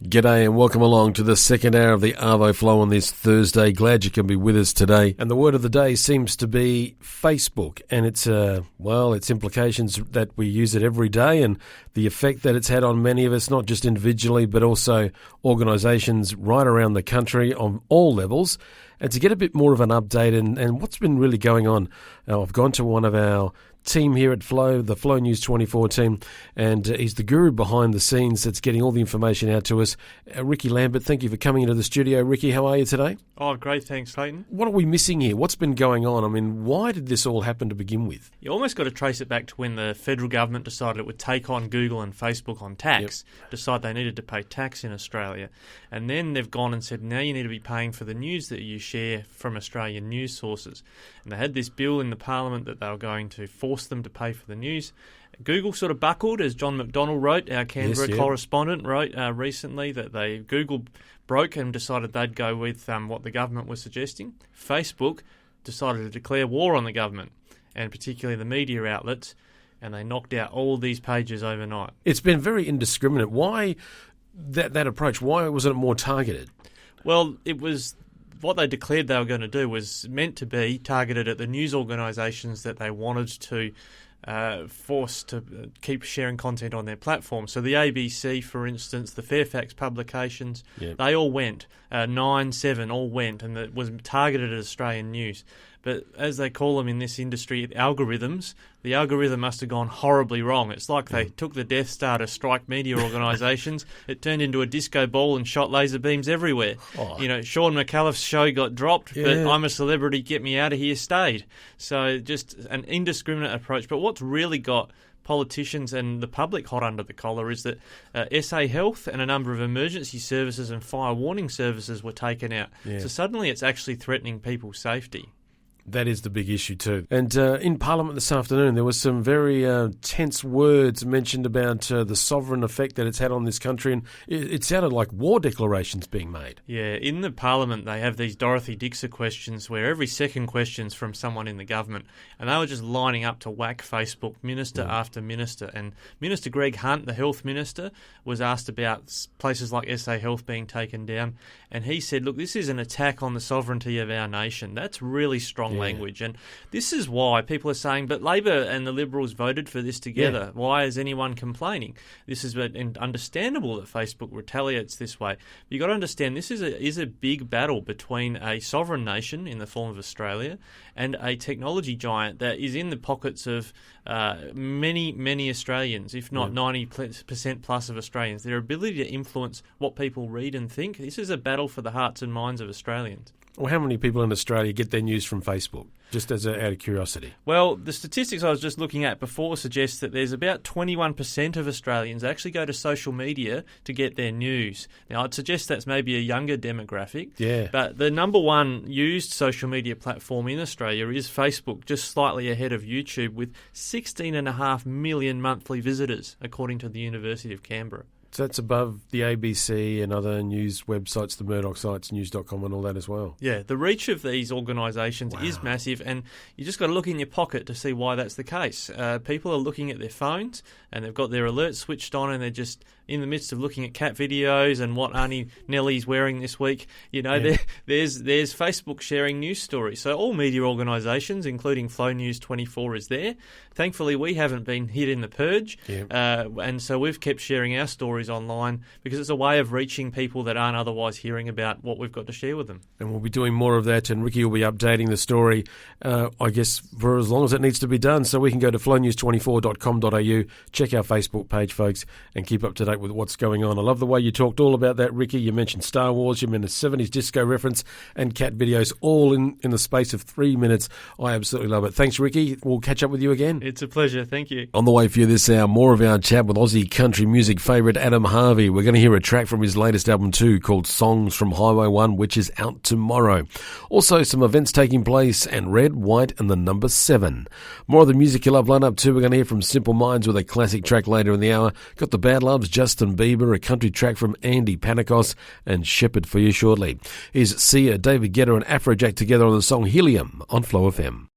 G'day and welcome along to the second hour of the Arvo Flow on this Thursday. Glad you can be with us today. And the word of the day seems to be Facebook and its implications that we use it every day and the effect that it's had on many of us, not just individually, but also organisations right around the country on all levels. And to get a bit more of an update and what's been really going on, I've gone to one of our team here at Flow, the Flow News 24 team, and he's the guru behind the scenes that's getting all the information out to us. Ricky Lambert, thank you for coming into the studio. Ricky, how are you today? Oh, great. Thanks, Clayton. What are we missing here? What's been going on? I mean, why did this all happen to begin with? You almost got to trace it back to when the federal government decided it would take on Google and Facebook on tax, decide they needed to pay tax in Australia. And then they've gone and said, now you need to be paying for the news that you share from Australian news sources. And they had this bill in the parliament that they were going to force them to pay for the news. Google sort of buckled, as John McDonnell wrote, our Canberra correspondent wrote recently, that Google broke and decided they'd go with what the government was suggesting. Facebook decided to declare war on the government, and particularly the media outlets, and they knocked out all these pages overnight. It's been very indiscriminate. Why that approach? Why wasn't it more targeted? Well, it was... What they declared they were going to do was meant to be targeted at the news organisations that they wanted to force to keep sharing content on their platform. So the ABC, for instance, the Fairfax publications, they all went. 9, 7 all went, and it was targeted at Australian news. But as they call them in this industry, algorithms, the algorithm must have gone horribly wrong. It's like they took the Death Star to strike media organisations. It turned into a disco ball and shot laser beams everywhere. Oh. You know, Sean McAuliffe's show got dropped, but I'm a Celebrity, Get Me Out of Here stayed. So just an indiscriminate approach. But what's really got politicians and the public hot under the collar is that SA Health and a number of emergency services and fire warning services were taken out. So suddenly it's actually threatening people's safety. That is the big issue too. And in Parliament this afternoon, there was some very tense words mentioned about the sovereign effect that it's had on this country, and it sounded like war declarations being made. Yeah, in the Parliament, they have these Dorothy Dixer questions where every second question's from someone in the government, and they were just lining up to whack Facebook, minister after minister. And Minister Greg Hunt, the Health Minister, was asked about places like SA Health being taken down, and he said, look, this is an attack on the sovereignty of our nation. That's really strong language. And this is why people are saying, but Labor and the Liberals voted for this together. Why is anyone complaining? This is understandable that Facebook retaliates this way. You've got to understand this is a big battle between a sovereign nation in the form of Australia and a technology giant that is in the pockets of many, many Australians, if not 90% plus of Australians. Their ability to influence what people read and think, this is a battle for the hearts and minds of Australians. Well, how many people in Australia get their news from Facebook, just out of curiosity? Well, the statistics I was just looking at before suggest that there's about 21% of Australians actually go to social media to get their news. Now, I'd suggest that's maybe a younger demographic. Yeah. But the number one used social media platform in Australia is Facebook, just slightly ahead of YouTube, with 16.5 million monthly visitors, according to the University of Canberra. So that's above the ABC and other news websites, the Murdoch sites, news.com and all that as well. Yeah, the reach of these organisations is massive, and you just got to look in your pocket to see why that's the case. People are looking at their phones and they've got their alerts switched on and they're just in the midst of looking at cat videos and what Auntie Nellie's wearing this week. You know, there's Facebook sharing news stories. So all media organisations, including Flow News 24, is there. Thankfully, we haven't been hit in the purge, and so we've kept sharing our stories online because it's a way of reaching people that aren't otherwise hearing about what we've got to share with them. And we'll be doing more of that, and Ricky will be updating the story, I guess, for as long as it needs to be done. So we can go to flownews24.com.au, check our Facebook page, folks, and keep up to date with what's going on. I love the way you talked all about that, Ricky. You mentioned Star Wars, you mentioned a 70s disco reference, and cat videos, all in the space of 3 minutes. I absolutely love it. Thanks, Ricky. We'll catch up with you again. It's a pleasure. Thank you. On the way for you this hour, more of our chat with Aussie country music favourite Adam Harvey. We're going to hear a track from his latest album too, called Songs from Highway 1, which is out tomorrow. Also, some events taking place, and Red, White and the Number 7. More of the music you love lineup too. We're going to hear from Simple Minds with a classic track later in the hour. Got the Bad Loves, Justin Bieber, a country track from Andy Panacos, and Shepherd for you shortly. Here's Sia, David Guetta and Afrojack together on the song Helium on Flow FM.